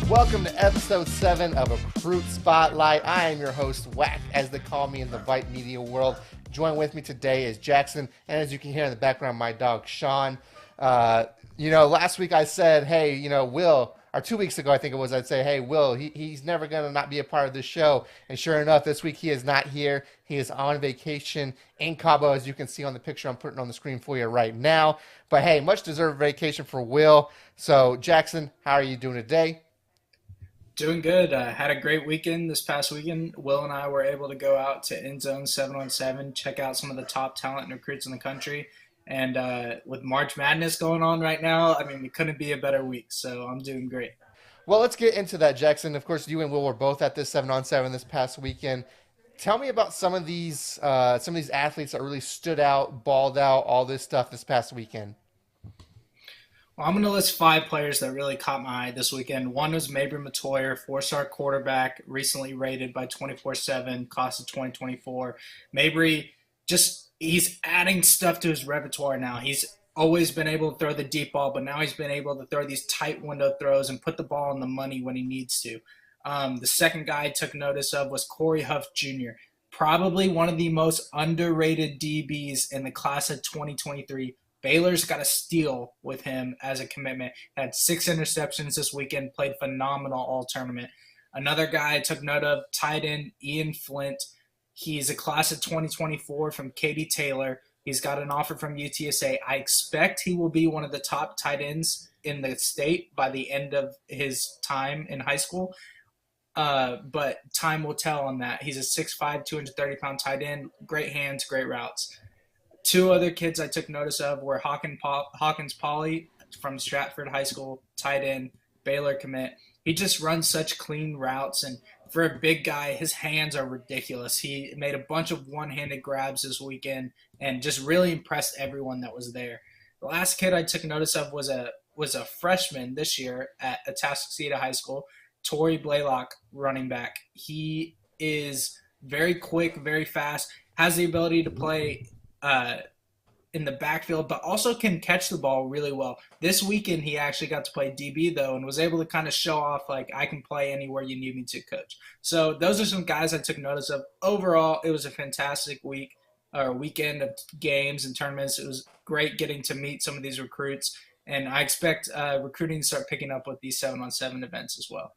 Welcome to episode 7 of Recruit Spotlight. I am your host, Whack, as they call me in the VYPE media world. Join with me today is Jackson, and as you can hear in the background, my dog, Sean. Last week I said, hey, Will, or 2 weeks ago I think it was, I'd say, hey, Will, he's never going to not be a part of this show. And sure enough, this week he is not here. He is on vacation in Cabo, as you can see on the picture I'm putting on the screen for you right now. But hey, much deserved vacation for Will. So Jackson, how are you doing today? Doing good. Had a great weekend this past weekend. Will and I were able to go out to End Zone 7-on-7, check out some of the top talent and recruits in the country. And with March Madness going on right now, I mean, it couldn't be a better week. So I'm doing great. Well, let's get into that, Jackson. Of course, you and Will were both at this 7-on-7 this past weekend. Tell me about some of these athletes that really stood out, balled out, all this stuff this past weekend. Well, I'm going to list 5 players that really caught my eye this weekend. One was Mabry Matoyer, 4-star quarterback, recently rated by 24/7, class of 2024. Mabry, he's adding stuff to his repertoire now. He's always been able to throw the deep ball, but now he's been able to throw these tight window throws and put the ball on the money when he needs to. The second guy I took notice of was Cory Huff Jr., probably one of the most underrated DBs in the class of 2023. Baylor's got a steal with him as a commitment. Had 6 interceptions this weekend, played phenomenal all tournament. Another guy I took note of, tight end Ian Flint. He's a class of 2024 from Katy Taylor. He's got an offer from UTSA. I expect he will be one of the top tight ends in the state by the end of his time in high school. But time will tell on that. He's a 6'5", 230-pound tight end. Great hands, great routes. 2 other kids I took notice of were Hawkins Polly from Stratford High School, tight end, Baylor commit. He just runs such clean routes, and for a big guy, his hands are ridiculous. He made a bunch of one-handed grabs this weekend and just really impressed everyone that was there. The last kid I took notice of was a freshman this year at Atascocita High School, Tory Blaylock, running back. He is very quick, very fast, has the ability to play in the backfield, but also can catch the ball really well. This weekend, he actually got to play DB, though, and was able to kind of show off, like, I can play anywhere you need me to, coach. So those are some guys I took notice of. Overall, it was a fantastic weekend of games and tournaments. It was great getting to meet some of these recruits, and I expect recruiting to start picking up with these 7-on-7 events as well.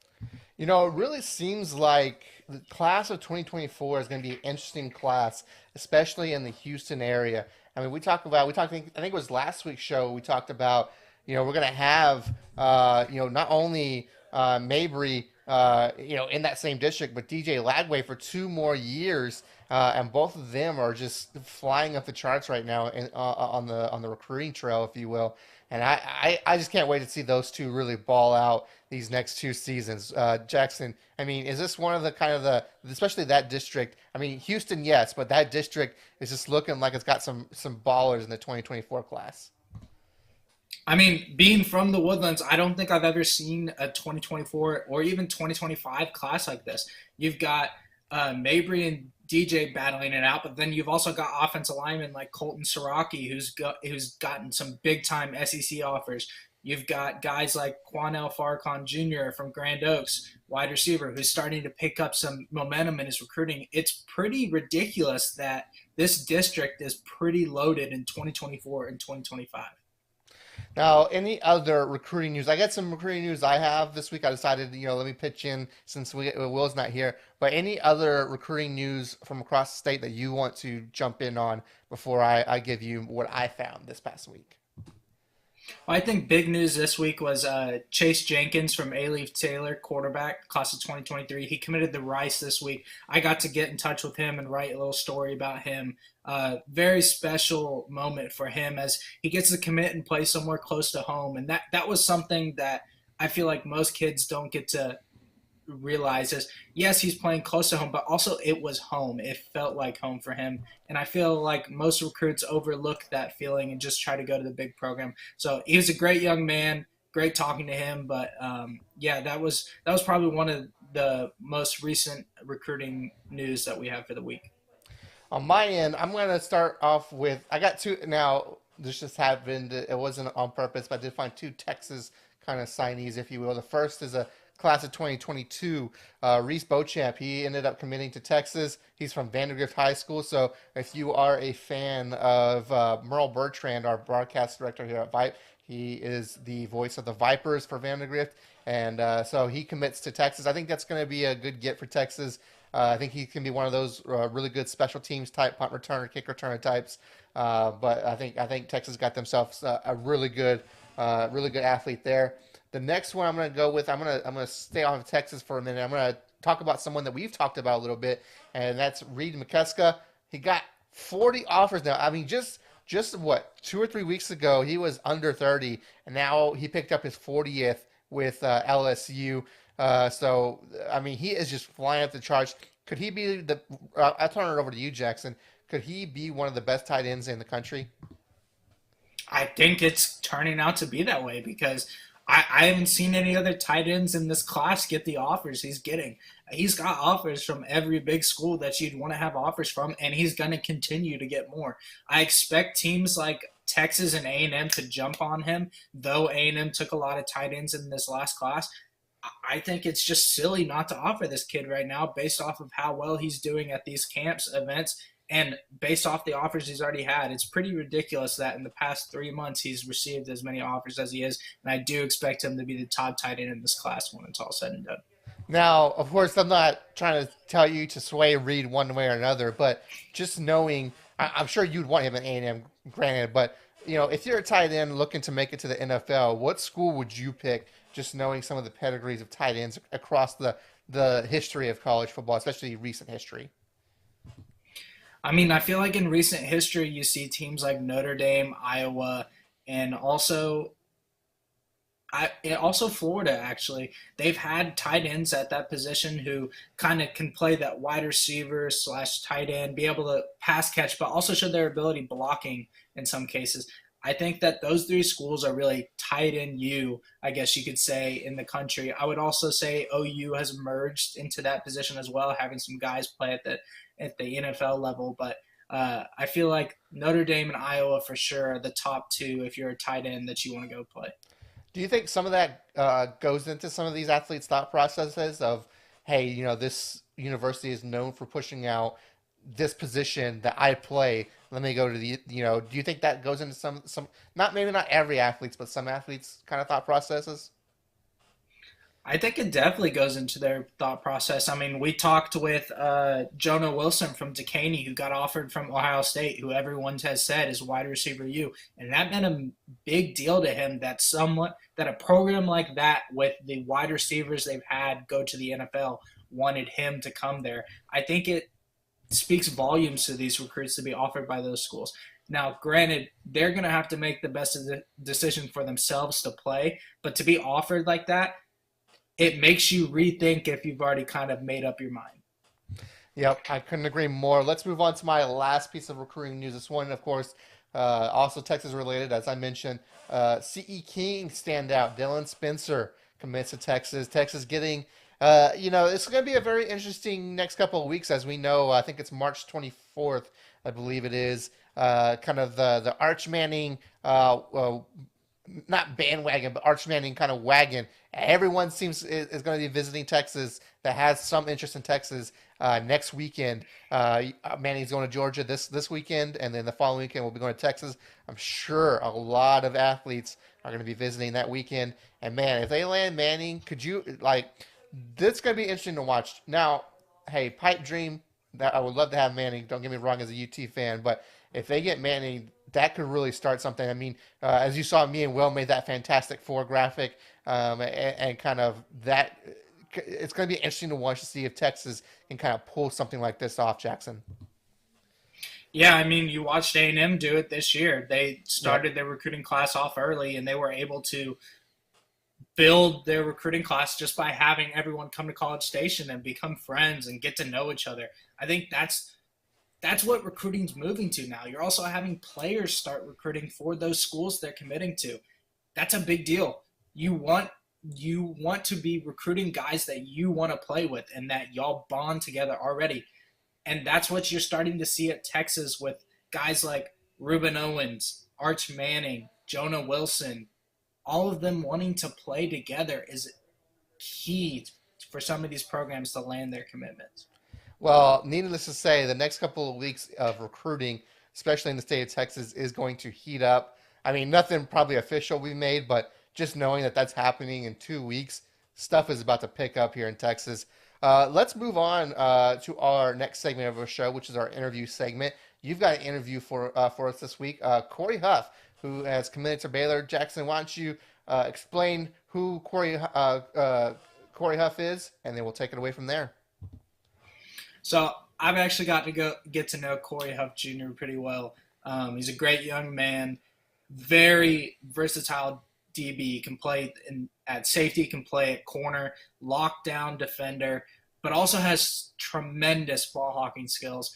It really seems like the class of 2024 is going to be an interesting class, especially in the Houston area. I mean, I think it was last week's show, we talked about, we're going to have, not only Mabry, in that same district, but DJ Lagway for 2 more years. And both of them are just flying up the charts right now on the recruiting trail, if you will. And I just can't wait to see those two really ball out these next 2 seasons. Jackson, I mean, is this one of the kind of especially that district? I mean, Houston, yes, but that district is just looking like it's got some ballers in the 2024 class. I mean, being from the Woodlands, I don't think I've ever seen a 2024 or even 2025 class like this. You've got Mabry and DJ battling it out, but then you've also got offensive linemen like Colton Siraki, who's gotten some big time SEC offers. You've got guys like Quanell Farcon Jr. from Grand Oaks, wide receiver, who's starting to pick up some momentum in his recruiting. It's pretty ridiculous that this district is pretty loaded in 2024 and 2025. Now, any other recruiting news? I got some recruiting news I have this week. I decided, let me pitch in since Will's not here. But any other recruiting news from across the state that you want to jump in on before I give you what I found this past week? Well, I think big news this week was Chase Jenkins from A-Leaf Taylor, quarterback, class of 2023. He committed to Rice this week. I got to get in touch with him and write a little story about him. Very special moment for him as he gets to commit and play somewhere close to home. And that was something that I feel like most kids don't get to realizes, yes, he's playing close to home, but also it was home. It felt like home for him. And I feel like most recruits overlook that feeling and just try to go to the big program. So he was a great young man, great talking to him. But yeah, that was probably one of the most recent recruiting news that we have for the week. On my end, I'm going to start off with I got two now. This just happened. It wasn't on purpose, but I did find two Texas kind of signees, if you will. The first is a class of 2022, Reese Beauchamp. He ended up committing to Texas. He's from Vandergrift High School. So if you are a fan of Merle Bertrand, our broadcast director here at VYPE, he is the voice of the Vipers for Vandergrift. And so he commits to Texas. I think that's going to be a good get for Texas. I think he can be one of those really good special teams type punt returner, kick returner types. But I think Texas got themselves a really good athlete there. The next one I'm going to go with, I'm going to stay off of Texas for a minute. I'm going to talk about someone that we've talked about a little bit, and that's Reed McCusker. He got 40 offers now. I mean, just what 2 or 3 weeks ago he was under 30, and now he picked up his 40th with LSU. So I mean, he is just flying up the charts. Could he be the? I'll turn it over to you, Jackson. Could he be one of the best tight ends in the country? I think it's turning out to be that way because I haven't seen any other tight ends in this class get the offers he's getting. He's got offers from every big school that you'd want to have offers from, and he's going to continue to get more. I expect teams like Texas and A&M to jump on him, though A&M took a lot of tight ends in this last class. I think it's just silly not to offer this kid right now based off of how well he's doing at these camps, events, and based off the offers he's already had. It's pretty ridiculous that in the past 3 months he's received as many offers as he is, and I do expect him to be the top tight end in this class when it's all said and done. Now, of course, I'm not trying to tell you to sway Reed one way or another, but just knowing, I'm sure you'd want him at A&M, granted, but if you're a tight end looking to make it to the NFL, what school would you pick? Just knowing some of the pedigrees of tight ends across the history of college football, especially recent history. I mean, I feel like in recent history you see teams like Notre Dame, Iowa, and also Florida, actually. They've had tight ends at that position who kind of can play that wide receiver slash tight end, be able to pass catch, but also show their ability blocking in some cases. I think that those three schools are really tight end U, I guess you could say, in the country. I would also say OU has merged into that position as well, having some guys play at the NFL level. But I feel like Notre Dame and Iowa for sure are the top two if you're a tight end that you want to go play. Do you think some of that goes into some of these athletes' thought processes of, hey, this university is known for pushing out this position that I play. Let me go to do you think that goes into some, not maybe not every athletes, but some athletes kind of thought processes? I think it definitely goes into their thought process. I mean, we talked with Jonah Wilson from Decaney, who got offered from Ohio State, who everyone has said is wide receiver U, and that meant a big deal to him that a program like that with the wide receivers they've had go to the NFL wanted him to come there. I think it speaks volumes to these recruits to be offered by those schools. Now, granted, they're going to have to make the best decision for themselves to play, but to be offered like that, it makes you rethink if you've already kind of made up your mind. Yep, I couldn't agree more. Let's move on to my last piece of recruiting news. This one, of course, also Texas related, as I mentioned. CE King standout Dylan Spencer commits to Texas. Texas getting, it's going to be a very interesting next couple of weeks, as we know. I think it's March 24th, I believe it is. Kind of the Arch Manning, not bandwagon, but Arch Manning kind of wagon. Everyone seems is going to be visiting Texas that has some interest in Texas next weekend. Manning's going to Georgia this weekend, and then the following weekend we'll be going to Texas. I'm sure a lot of athletes are going to be visiting that weekend. And man, if they land Manning, could you this is going to be interesting to watch. Now, hey, pipe dream that I would love to have Manning. Don't get me wrong, as a UT fan, but if they get Manning, that could really start something. I mean, as you saw, me and Will made that Fantastic Four graphic, and kind of that. It's going to be interesting to watch to see if Texas can kind of pull something like this off, Jackson. Yeah, I mean, you watched A&M do it this year. They started their recruiting class off early, and they were able to build their recruiting class just by having everyone come to College Station and become friends and get to know each other. I think that's what recruiting's moving to now. You're also having players start recruiting for those schools they're committing to. That's a big deal. You want to be recruiting guys that you want to play with and that y'all bond together already. And that's what you're starting to see at Texas with guys like Reuben Owens, Arch Manning, Jonah Wilson. All of them wanting to play together is key for some of these programs to land their commitments. Well, needless to say, the next couple of weeks of recruiting, especially in the state of Texas, is going to heat up. I mean, nothing probably official we made, but just knowing that that's happening in 2 weeks, stuff is about to pick up here in Texas. Let's move on to our next segment of our show, which is our interview segment. You've got an interview for us this week. Cory Huff, who has committed to Baylor. Jackson, why don't you explain who Cory Huff is, and then we'll take it away from there. So I've actually got to get to know Cory Huff Jr. pretty well. He's a great young man, very versatile DB. He can play at safety, can play at corner, lockdown defender, but also has tremendous ball hawking skills.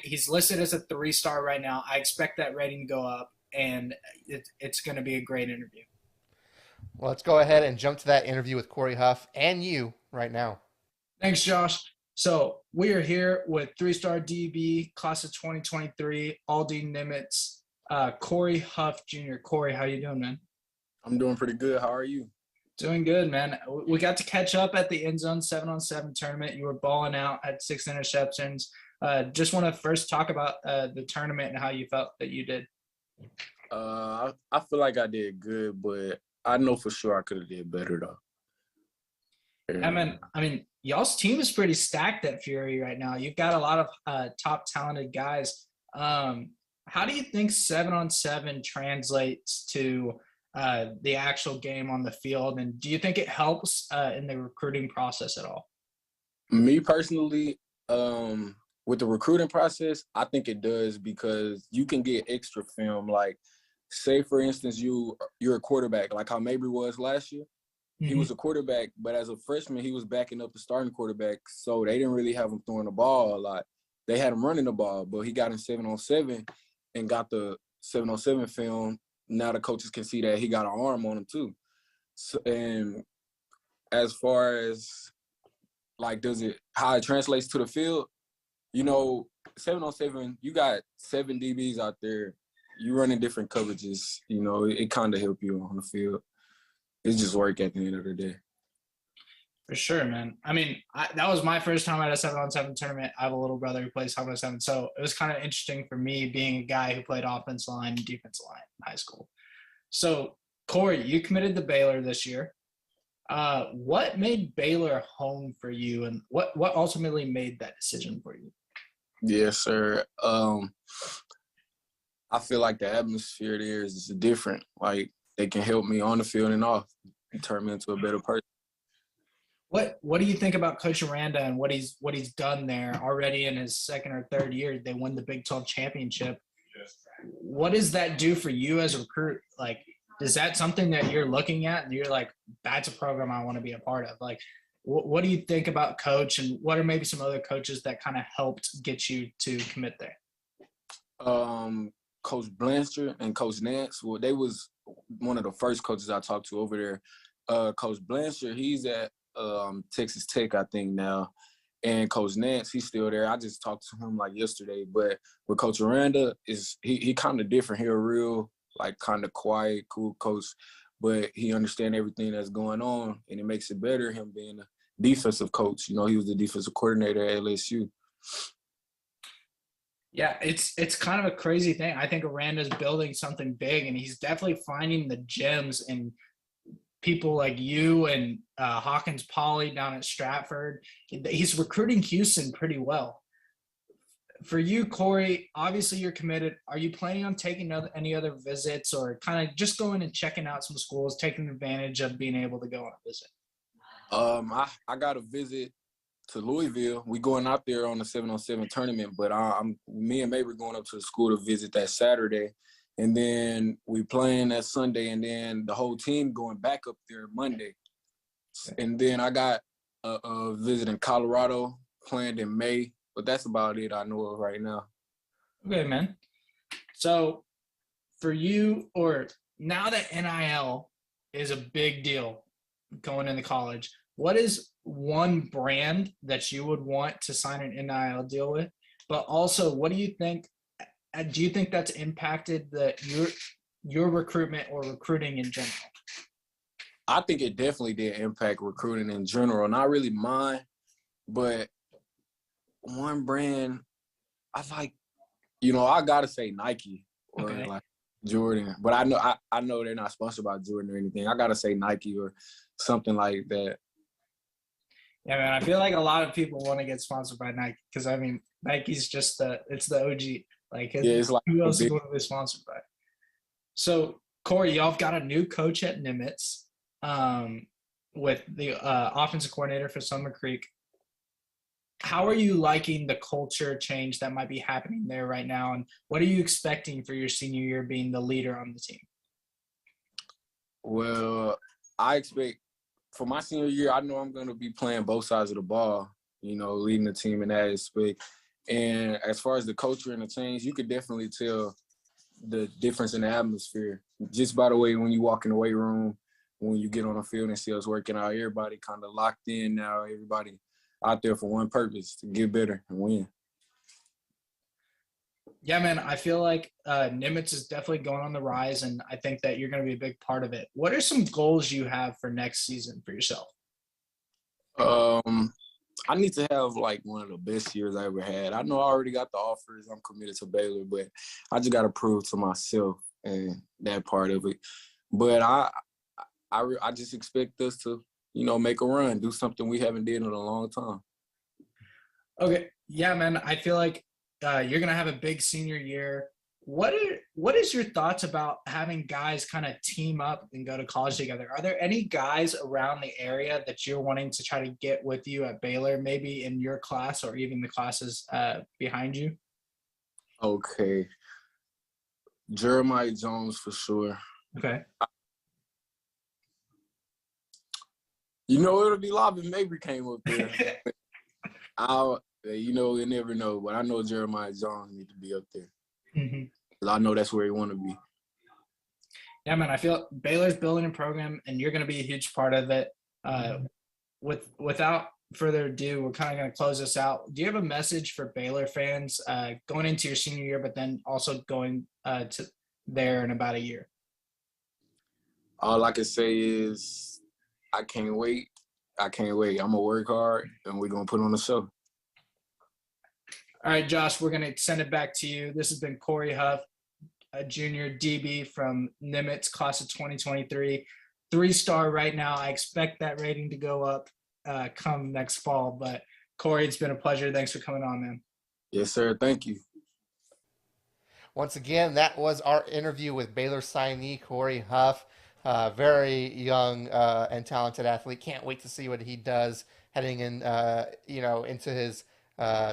He's listed as a 3-star right now. I expect that rating to go up, and it's going to be a great interview. Well, let's go ahead and jump to that interview with Cory Huff and you right now. Thanks, Josh. So we are here with 3-star DB, class of 2023, Aldi Nimitz, Cory Huff Jr. Cory, how you doing, man? I'm doing pretty good. How are you? Doing good, man. We got to catch up at the End Zone 7-on-7 tournament. You were balling out at 6 interceptions. Just want to first talk about the tournament and how you felt that you did. I feel like I did good, but I know for sure I could have did better, though. I mean, y'all's team is pretty stacked at Fury right now. You've got a lot of top talented guys. How do you think 7-on-7 translates to the actual game on the field? And do you think it helps in the recruiting process at all? Me personally, with the recruiting process, I think it does because you can get extra film. Like, say, for instance, you're a quarterback, like how Mabry was last year. He was a quarterback, but as a freshman, he was backing up the starting quarterback, so they didn't really have him throwing the ball a lot. They had him running the ball, but he got in 7-on-7 and got the 7-on-7 film. Now the coaches can see that he got an arm on him too. So, and as far as like how it translates to the field, 7-on-7, you got 7 DBs out there. You running different coverages. It kind of help you on the field. It's just work at the end of the day. For sure, man. I mean, that was my first time at a 7-on-7 tournament. I have a little brother who plays 7-on-7, so it was kind of interesting for me being a guy who played offensive line and defensive line in high school. So, Cory, you committed to Baylor this year. What made Baylor home for you, and what ultimately made that decision for you? Yes, sir. I feel like the atmosphere there is different. Like, they can help me on the field and off and turn me into a better person. What do you think about Coach Aranda and what he's done there already in his second or third year? They won the Big 12 championship. What does that do for you as a recruit? Like, is that something that you're looking at and you're like, that's a program I want to be a part of? Like, what do you think about Coach, and what are maybe some other coaches that kind of helped get you to commit there? Coach Blanchard and Coach Nance, well, they was one of the first coaches I talked to over there. Coach Blanchard, he's at Texas Tech, I think now. And Coach Nance, he's still there. I just talked to him like yesterday. But with Coach Aranda, he kind of different. He a real, like, kind of quiet, cool coach. But he understands everything that's going on, and it makes it better, him being a defensive coach. You know, he was the defensive coordinator at LSU. Yeah, it's kind of a crazy thing. I think Aranda's building something big, and he's definitely finding the gems in people like you and Hawkins Poly down at Stratford. He's recruiting Houston pretty well. For you, Corey, obviously you're committed. Are you planning on taking any other visits, or kind of just going and checking out some schools, taking advantage of being able to go on a visit? I got a visit to Louisville. We going out there on the 7-on-7 tournament, but me and Mabry going up to the school to visit that Saturday. And then we playing that Sunday, and then the whole team going back up there Monday. And then I got a visit in Colorado planned in May, but that's about it I know of right now. Okay, man. So for you, or now that NIL is a big deal going into college, what is one brand that you would want to sign an NIL deal with? But also, what do you think? Do you think that's impacted your recruitment or recruiting in general? I think it definitely did impact recruiting in general. Not really mine, but one brand I like, I gotta say Nike or like Jordan. But I know they're not sponsored by Jordan or anything. I gotta say Nike or something like that. Yeah, man. I feel like a lot of people want to get sponsored by Nike because, I mean, Nike's just it's the OG. Like, yeah, it's like who else is going to be sponsored by? So, Corey, y'all have got a new coach at Nimitz with the offensive coordinator for Summer Creek. How are you liking the culture change that might be happening there right now? And what are you expecting for your senior year being the leader on the team? Well, I expect for my senior year, I know I'm going to be playing both sides of the ball, leading the team in that aspect. And as far as the culture and the change, you could definitely tell the difference in the atmosphere just by the way when you walk in the weight room, when you get on the field and see us working out, everybody kind of locked in now. Everybody out there for one purpose, to get better and win. Yeah, man, I feel like Nimitz is definitely going on the rise, and I think that you're going to be a big part of it. What are some goals you have for next season for yourself? I need to have, like, one of the best years I ever had. I know I already got the offers. I'm committed to Baylor, but I just got to prove to myself and that part of it. But I just expect us to, make a run, do something we haven't did in a long time. Okay. Yeah, man, I feel like you're going to have a big senior year. What is your thoughts about having guys kind of team up and go to college together? Are there any guys around the area that you're wanting to try to get with you at Baylor, maybe in your class or even the classes behind you? Okay. Jeremiah Jones for sure. Okay. It'll be live if Mabry came up there. You never know, but I know Jeremiah Jones need to be up there. Mm-hmm. I know that's where he want to be. Yeah, man, I feel Baylor's building a program, and you're going to be a huge part of it. Without further ado, we're kind of going to close this out. Do you have a message for Baylor fans going into your senior year, but then also going to there in about a year? All I can say is I can't wait. I'm going to work hard, and we're going to put on the show. All right, Josh, we're going to send it back to you. This has been Cory Huff, a junior DB from Nimitz, class of 2023. 3-star right now. I expect that rating to go up come next fall. But Corey, it's been a pleasure. Thanks for coming on, man. Yes, sir. Thank you. Once again, that was our interview with Baylor signee Cory Huff. Very young and talented athlete. Can't wait to see what he does heading in, into his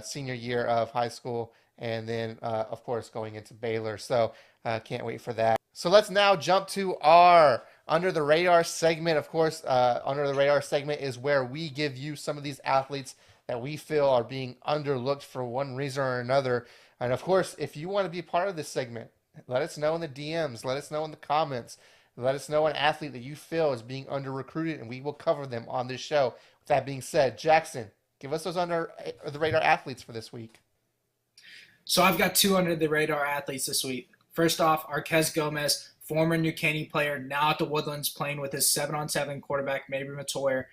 senior year of high school, and then, of course, going into Baylor. So can't wait for that. So let's now jump to our Under the Radar segment. Of course, Under the Radar segment is where we give you some of these athletes that we feel are being underlooked for one reason or another. And of course, if you want to be part of this segment, let us know in the DMs, let us know in the comments, let us know an athlete that you feel is being under-recruited, and we will cover them on this show. With that being said, Jackson, give us those Under the Radar athletes for this week. So I've got 2 Under the Radar athletes this week. First off, Marquez Gomez, former New Caney player, now at the Woodlands playing with his 7-on-7 quarterback, Mabry Matoyer.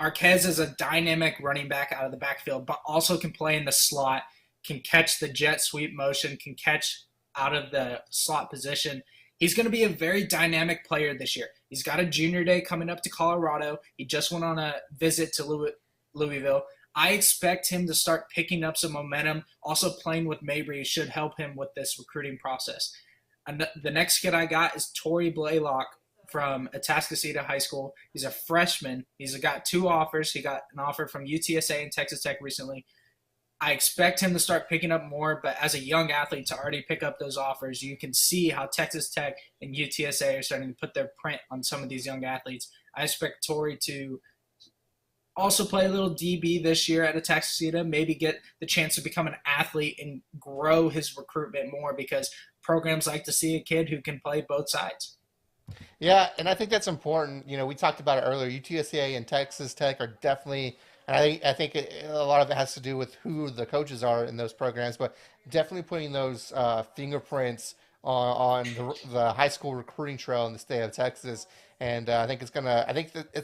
Marquez is a dynamic running back out of the backfield, but also can play in the slot, can catch the jet sweep motion, can catch out of the slot position. He's going to be a very dynamic player this year. He's got a junior day coming up to Colorado. He just went on a visit to Louisville. I expect him to start picking up some momentum. Also playing with Mabry should help him with this recruiting process. And the next kid I got is Tory Blaylock from Atascocita High School. He's a freshman. He's got 2 offers. He got an offer from UTSA and Texas Tech recently. I expect him to start picking up more, but as a young athlete to already pick up those offers, you can see how Texas Tech and UTSA are starting to put their print on some of these young athletes. I expect Tory to also play a little DB this year at Atascocita, maybe get the chance to become an athlete and grow his recruitment more, because programs like to see a kid who can play both sides. Yeah, and I think that's important. We talked about it earlier. UTSA and Texas Tech are definitely – and I think a lot of it has to do with who the coaches are in those programs, but definitely putting those fingerprints on the high school recruiting trail in the state of Texas. And I think it's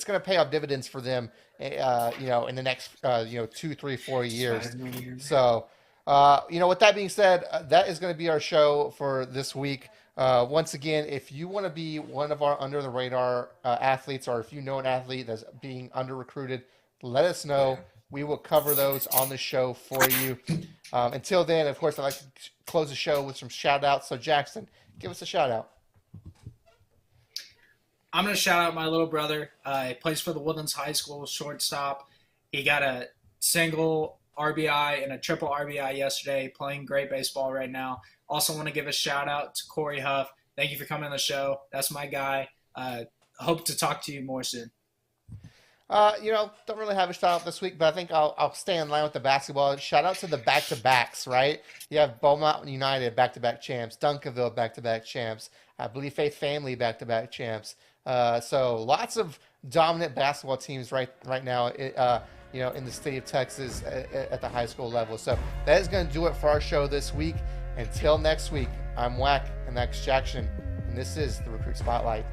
gonna pay off dividends for them, in the next 2, 3, 4 years. So, with that being said, that is going to be our show for this week. Once again, if you want to be one of our Under the Radar athletes, or if you know an athlete that's being under recruited, let us know. We will cover those on the show for you. Until then, of course, I'd like to close the show with some shout-outs. So, Jackson, give us a shout-out. I'm going to shout out my little brother. He plays for the Woodlands High School shortstop. He got a single RBI and a triple RBI yesterday, playing great baseball right now. Also want to give a shout-out to Cory Huff. Thank you for coming on the show. That's my guy. Hope to talk to you more soon. Don't really have a shout out this week, but I think I'll stay in line with the basketball. Shout out to the back-to-backs, right? You have Beaumont United back-to-back champs, Duncanville back-to-back champs, I believe Faith Family back-to-back champs. So lots of dominant basketball teams right now, in the state of Texas at the high school level. So that is going to do it for our show this week. Until next week, I'm Wack, and that's Jackson, and this is the Recruit Spotlight.